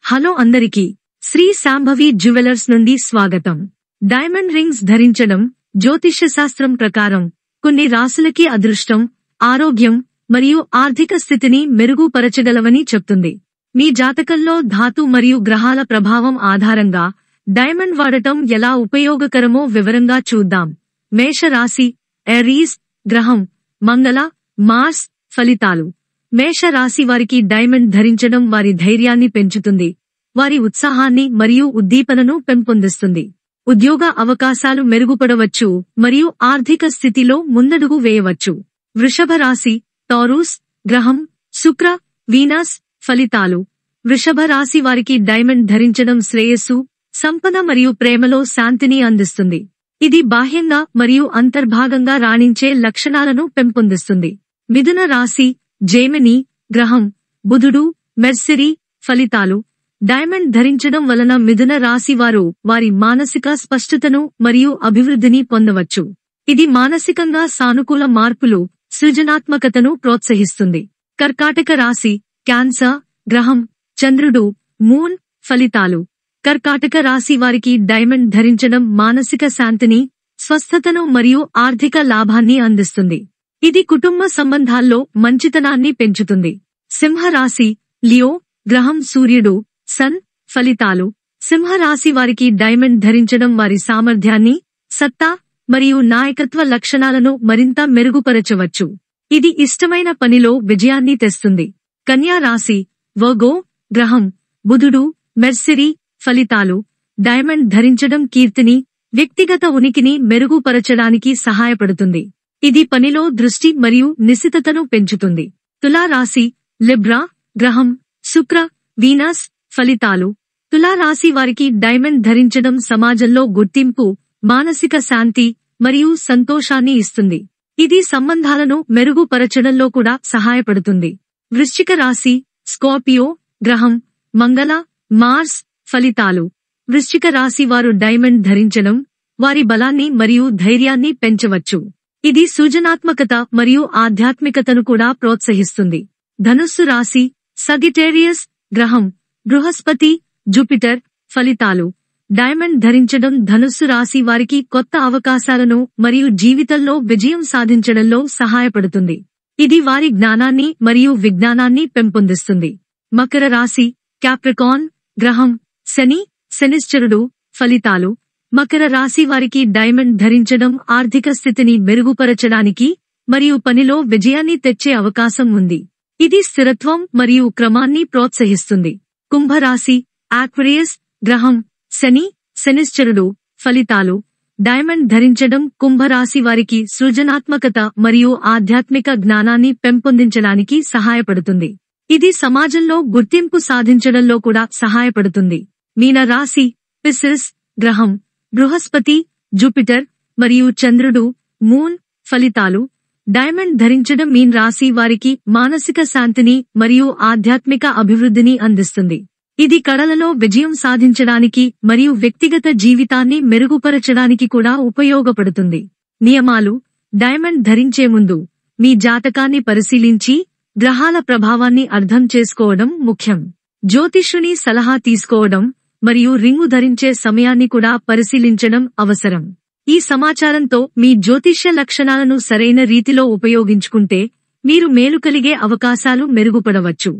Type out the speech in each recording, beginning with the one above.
Hello అందరికీ, Shri Shambhavi jewellers నుండి స్వాగతం. డైమండ్ రింగ్స్ ధరించడం జ్యోతిష్య శాస్త్రం ప్రకారం కొన్ని రాశులకి అదృష్టం, ఆరోగ్యం మరియు ఆర్థిక స్థితిని మెరుగుపరచగలవని చెప్తుంది. మీ జాతకంలో ధాతు మరియు గ్రహాల ప్రభావం ఆధారంగా డైమండ్ వాడటం ఎలా ఉపయోగకరమో వివరంగా చూద్దాం. మేషరాశి, ఏరీస్, గ్రహం మంగళ, మార్స్. ఫలితాలు. మేష రాశి వారికి డైమండ్ ధరించడం వారి ధైర్యాన్ని పెంచుతుంది, వారి ఉత్సాహాన్ని మరియు ఉద్దీపనను పెంపొందిస్తుంది. ఉద్యోగ అవకాశాలు మెరుగుపడవచ్చు మరియు ఆర్థిక స్థితిలో ముందడుగు వేయవచ్చు. వృషభ రాశి, టారస్, గ్రహం శుక్ర, వీనస్. ఫలితాలు. వృషభ రాశి వారికి డైమండ్ ధరించడం శ్రేయస్సు, సంపద మరియు ప్రేమలో శాంతిని అందిస్తుంది. ఇది బాహ్యంగా మరియు అంతర్భాగంగా రాణించే లక్షణాలను పెంపొందిస్తుంది. మిథున రాశి, జెమిని, గ్రహం బుధుడు, మెర్సిరీ. ఫలితాలు. డైమండ్ ధరించడం వలన మిథున రాశి వారు వారి మానసిక స్పష్టతను మరియు అభివృద్ధిని పొందవచ్చు. ఇది మానసికంగా సానుకూల మార్పులు, సృజనాత్మకతను ప్రోత్సహిస్తుంది. కర్కాటక రాశి, క్యాన్సర్, గ్రహం చంద్రుడు, మూన్. ఫలితాలు. కర్కాటక రాశి వారికి డైమండ్ ధరించడం మానసిక శాంతిని, స్వస్థతను మరియు ఆర్థిక లాభాన్ని అందిస్తుంది. ఇది కుటుంబ సంబంధాల్లో మంచితనాన్ని పెంచుతుంది. సింహరాశి, లియో, గ్రహం సూర్యుడు, సన్. ఫలితాలు. సింహరాశి వారికి డైమండ్ ధరించడం వారి సామర్థ్యాన్ని, సత్తా మరియు నాయకత్వ లక్షణాలను మరింత మెరుగుపరచవచ్చు. ఇది ఇష్టమైన పనిలో విజయాన్ని తెస్తుంది. కన్యా రాశి, వర్గో, గ్రహం బుధుడు, మెర్సిరీ. ఫలితాలు. డైమండ్ ధరించడం కీర్తిని, వ్యక్తిగత ఉనికిని మెరుగుపరచడానికి సహాయపడుతుంది. ఇది పనిలో దృష్టి మరియు నిశితతను పెంచుతుంది. తులా రాశి, లిబ్రా, గ్రహం శుక్ర, వీనస్. ఫలితాలు. తులా రాశి వారికి డైమండ్ ధరించడం సమాజంలో గుర్తింపు, మానసిక శాంతి మరియు సంతోషాన్ని ఇస్తుంది. ఇది సంబంధాలను మెరుగుపరచడంలో కూడా సహాయపడుతుంది. వృశ్చిక రాశి, స్కార్పియో, గ్రహం మంగళ, మార్స్. ఫలితాలు. వృశ్చిక రాశి వారు డైమండ్ ధరించడం వారి బలాన్ని మరియు ధైర్యాన్ని పెంచవచ్చు. ఇది సృజనాత్మకత మరియు ఆధ్యాత్మికతను కూడా ప్రోత్సహిస్తుంది. ధనుస్సు రాశి, సగిటేరియస్, గ్రహం బృహస్పతి, జూపిటర్. ఫలితాలు. డైమండ్ ధరించడం ధనుస్సు రాశి వారికి కొత్త అవకాశాలను మరియు జీవితంలో విజయం సాధించడంలో సహాయపడుతుంది. ఇది వారి జ్ఞానాన్ని మరియు విజ్ఞానాన్ని పెంపొందిస్తుంది. మకర రాశి, క్యాప్రికాన్, గ్రహం శని, శనిశ్చరుడు. ఫలితాలు. మకర రాశి వారికి డైమండ్ ధరించడం ఆర్థిక స్థితిని మెరుగుపరచడానికి మరియు పనిలో విజయాన్ని తెచ్చే అవకాశం ఉంది. ఇది స్థిరత్వం మరియు క్రమాన్ని ప్రోత్సహిస్తుంది. కుంభరాశి, ఆక్వేరియస్, గ్రహం శని, శనిశ్చరుడు. ఫలితాలు. డైమండ్ ధరించడం కుంభరాశి వారికి సృజనాత్మకత మరియు ఆధ్యాత్మిక జ్ఞానాన్ని పెంపొందించడానికి సహాయపడుతుంది. ఇది సమాజంలో గుర్తింపు సాధించడంలో కూడా సహాయపడుతుంది. మీన రాశి, పిసిస్, గ్రహం బృహస్పతి, జూపిటర్ మరియు చంద్రుడు, మూన్. ఫలితాలు. డైమండ్ ధరించడం మీన్ రాశి వారికి మానసిక శాంతిని మరియు ఆధ్యాత్మిక అభివృద్ధిని అందిస్తుంది. ఇది కళలలో విజయం సాధించడానికి మరియు వ్యక్తిగత జీవితాన్ని మెరుగుపరచడానికి కూడా ఉపయోగపడుతుంది. నియమాలు. డైమండ్ ధరించే ముందు మీ జాతకాన్ని పరిశీలించి గ్రహాల ప్రభావాన్ని అర్థం చేసుకోవడం ముఖ్యం. జ్యోతిష్యుని సలహా తీసుకోవడం మరియు రింగు ధరించే సమయాన్ని కూడా పరిశీలించడం అవసరం. ఈ సమాచారంతో మీ జ్యోతిష్య లక్షణాలను సరైన రీతిలో ఉపయోగించుకుంటే మీరు మేలు కలిగే అవకాశాలు మెరుగుపడవచ్చు.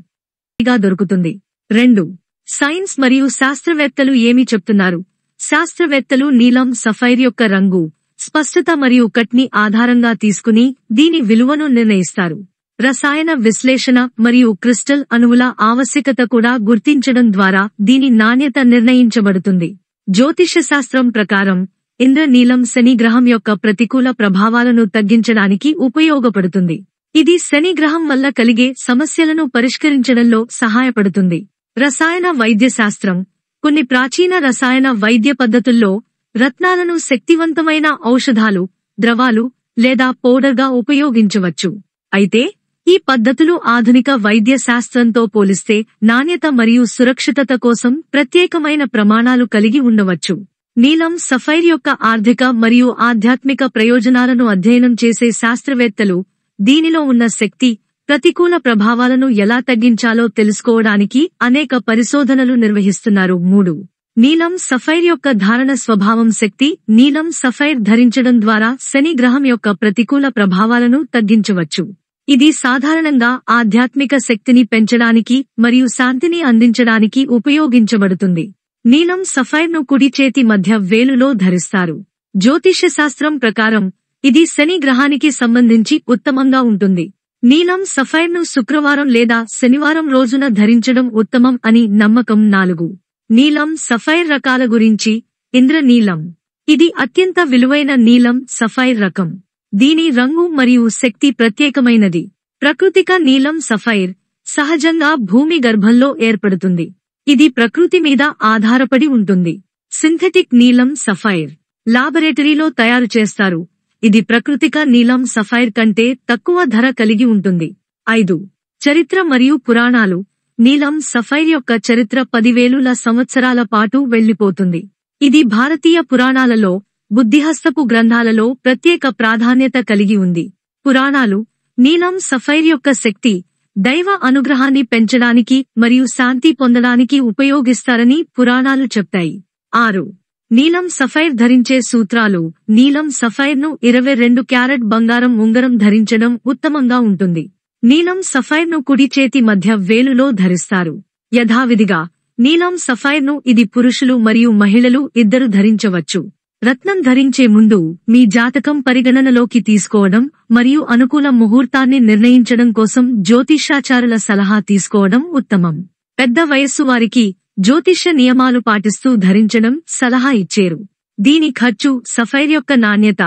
దొరుకుతుంది. 2. సైన్స్ మరియు శాస్త్రవేత్తలు ఏమి చెప్తున్నారు? శాస్త్రవేత్తలు నీలం సఫైర్ యొక్క రంగు, స్పష్టత మరియు కట్ని ఆధారంగా తీసుకుని దీని విలువను నిర్ణయిస్తారు. రసాయన విశ్లేషణ మరియు క్రిస్టల్ అణువుల ఆవశ్యకత కూడా గుర్తించడం ద్వారా దీని నాణ్యత నిర్ణయించబడుతుంది. జ్యోతిష్య శాస్త్రం ప్రకారం ఇంద్రనీలం శని గ్రహం యొక్క ప్రతికూల ప్రభావాలను తగ్గించడానికి ఉపయోగపడుతుంది. ఇది శని గ్రహం వల్ల కలిగే సమస్యలను పరిష్కరించడంలో సహాయపడుతుంది. రసాయన వైద్య శాస్త్రం. కొన్ని ప్రాచీన రసాయన వైద్య పద్ధతుల్లో రత్నాలను శక్తివంతమైన ఔషధాలు, ద్రవాలు లేదా పౌడర్గా ఉపయోగించవచ్చు. అయితే ఈ పద్ధతులు ఆధునిక వైద్య శాస్త్రంతో పోలిస్తే నాణ్యత మరియు సురక్షితత కోసం ప్రత్యేకమైన ప్రమాణాలు కలిగి ఉండవచ్చు. నీలం సఫైర్ యొక్క ఆర్థిక మరియు ఆధ్యాత్మిక ప్రయోజనాలను అధ్యయనం చేసే శాస్త్రవేత్తలు దీనిలో ఉన్న శక్తి, ప్రతికూల ప్రభావాలను ఎలా తగ్గించాలో తెలుసుకోవడానికి అనేక పరిశోధనలు నిర్వహిస్తున్నారు. 3. నీలం సఫైర్ యొక్క ధారణ స్వభావం. శక్తి. నీలం సఫైర్ ధరించడం ద్వారా శని గ్రహం యొక్క ప్రతికూల ప్రభావాలను తగ్గించవచ్చు. ఇది సాధారణంగా ఆధ్యాత్మిక శక్తిని పెంచడానికి మరియు శాంతిని అందించడానికి ఉపయోగించబడుతుంది. నీలం సఫైర్ను కుడి చేతి మధ్య వేలులో ధరిస్తారు. జ్యోతిష్య శాస్త్రం ప్రకారం ఇది శని గ్రహానికి సంబంధించి ఉత్తమంగా ఉంటుంది. నీలం సఫైర్ను శుక్రవారం లేదా శనివారం రోజున ధరించడం ఉత్తమం అని నమ్మకం. 4. నీలం సఫైర్ రకాల గురించి. ఇంద్రనీలం. ఇది అత్యంత విలువైన నీలం సఫైర్ రకం. దీని రంగు మరియు శక్తి ప్రత్యేకమైనది. ప్రకృతిక నీలం సఫైర్ సహజంగా భూమి గర్భంలో ఏర్పడుతుంది. ఇది ప్రకృతి మీద ఆధారపడి ఉంటుంది. సింథెటిక్ నీలం సఫైర్ లాబొరేటరీలో తయారు చేస్తారు. ఇది ప్రకృతిక నీలం సఫైర్ కంటే తక్కువ ధర కలిగి ఉంటుంది. 5. చరిత్ర మరియు పురాణాలు. నీలం సఫైర్ యొక్క చరిత్ర 10,000 సంవత్సరాల పాటు వెళ్లిపోతుంది. ఇది భారతీయ పురాణాలలో, బుద్ధిహస్తపు గ్రంథాలలో ప్రత్యేక ప్రాధాన్యత కలిగి ఉంది. పురాణాలు నీలం సఫైర్ యొక్క శక్తి, దైవ అనుగ్రహాన్ని పెంచడానికి మరియు శాంతి పొందడానికి ఉపయోగిస్తారని పురాణాలు చెప్తాయి. 6. నీలం సఫైర్ ధరించే సూత్రాలు. నీలం సఫైర్ను 22 క్యారెట్ బంగారం ఉంగరం ధరించడం ఉత్తమంగా ఉంటుంది. నీలం సఫైర్ను కుడి చేతి మధ్య వేలులో ధరిస్తారు. యథావిధిగా నీలం సఫైర్ను ఇది పురుషులు మరియు మహిళలు ఇద్దరు ధరించవచ్చు. రత్నం ధరించే ముందు మీ జాతకం పరిగణనలోకి తీసుకోవడం మరియు అనుకూల ముహూర్తాన్ని నిర్ణయించడం కోసం జ్యోతిష్యాచారుల సలహా తీసుకోవడం ఉత్తమం. పెద్ద వయస్సు వారికి జ్యోతిష్య నియమాలు పాటిస్తూ ధరించడం సలహా ఇచ్చేరు. దీని ఖర్చు, సఫైర్ యొక్క నాణ్యత,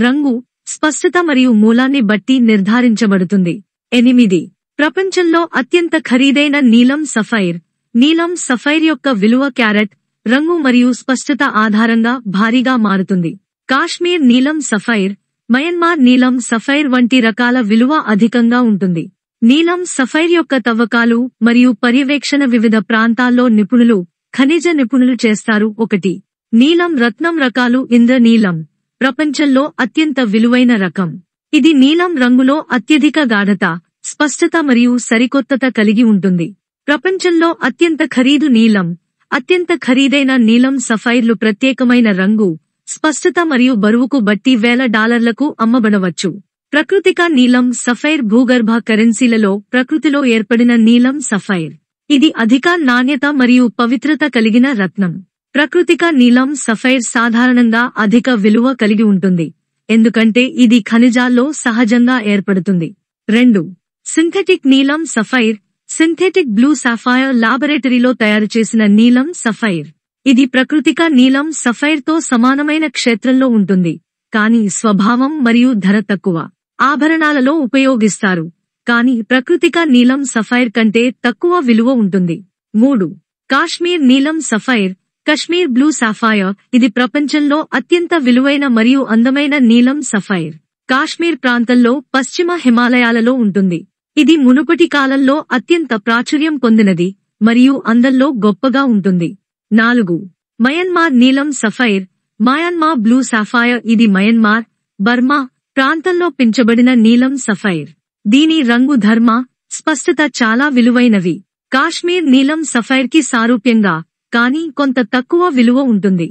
రంగు, స్పష్టత మరియు మూలాన్ని బట్టి నిర్ధారించబడుతుంది. 8. ప్రపంచంలో అత్యంత ఖరీదైన నీలం సఫైర్. నీలం సఫైర్ యొక్క విలువ క్యారెట్, రంగు మరియు స్పష్టత ఆధారంగా భారీగా మారుతుంది. కాశ్మీర్ నీలం సఫైర్, మయన్మార్ నీలం సఫైర్ వంటి రకాల విలువ అధికంగా ఉంటుంది. నీలం సఫైర్ యొక్క తవ్వకాలు మరియు పర్యవేక్షణ వివిధ ప్రాంతాల్లో నిపుణులు, ఖనిజ నిపుణులు చేస్తారు. 1. నీలం రత్నం రకాలు. ఇంద్రనీలం ప్రపంచంలో అత్యంత విలువైన రకం. ఇది నీలం రంగులో అత్యధిక గాఢత, స్పష్టత మరియు సరికొత్తత కలిగి ఉంటుంది. ప్రపంచంలో అత్యంత ఖరీదు నీలం. అత్యంత ఖరీదైన నీలం సఫైర్లు ప్రత్యేకమైన రంగు, స్పష్టత మరియు బరువుకు బట్టి $1,000లకు అమ్మబడవచ్చు. ప్రకృతిక నీలం సఫైర్ భూగర్భ కరెన్సీలలో ప్రకృతిలో ఏర్పడిన నీలం సఫైర్. ఇది అధిక నాణ్యత మరియు పవిత్రత కలిగిన రత్నం. ప్రకృతిక నీలం సఫైర్ సాధారణంగా అధిక విలువ కలిగి ఉంటుంది, ఎందుకంటే ఇది ఖనిజాల్లో సహజంగా ఏర్పడుతుంది. 2. సింథెటిక్ నీలం సఫైర్. సింథెటిక్ బ్లూ సాఫైర్ లాబొరేటరీలో తయారుచేసిన నీలం సఫైర్. ఇది ప్రకృతిక నీలం సఫైర్తో సమానమైన క్షేత్రంలో ఉంటుంది, కానీ స్వభావం మరియు ధర తక్కువ. ఆభరణాలలో ఉపయోగిస్తారు, కానీ ప్రకృతిక నీలం సఫైర్ కంటే తక్కువ విలువ ఉంటుంది. 3. కాశ్మీర్ నీలం సఫైర్. Kashmir blue sapphire. ఇది ప్రపంచంలో అత్యంత విలువైన మరియు అందమైన నీలం సఫైర్. కాశ్మీర్ ప్రాంతంలో పశ్చిమ హిమాలయాలలో ఉంటుంది. ఇది మునుపటి కాలంలో అత్యంత ప్రాచుర్యం పొందినది మరియు అందంలో గొప్పగా ఉంటుంది. 4. మయన్మార్ నీలం సఫైర్. Myanmar blue sapphire. ఇది మయన్మార్, బర్మా ప్రాంతంలో పెంచబడిన నీలం సఫైర్. దీని రంగు, ధర్మ, స్పష్టత చాలా విలువైనవి. కాశ్మీర్ నీలం సఫైర్ కి సారూప్యంగా, కానీ కొంత తక్కువ విలువ ఉంటుంది.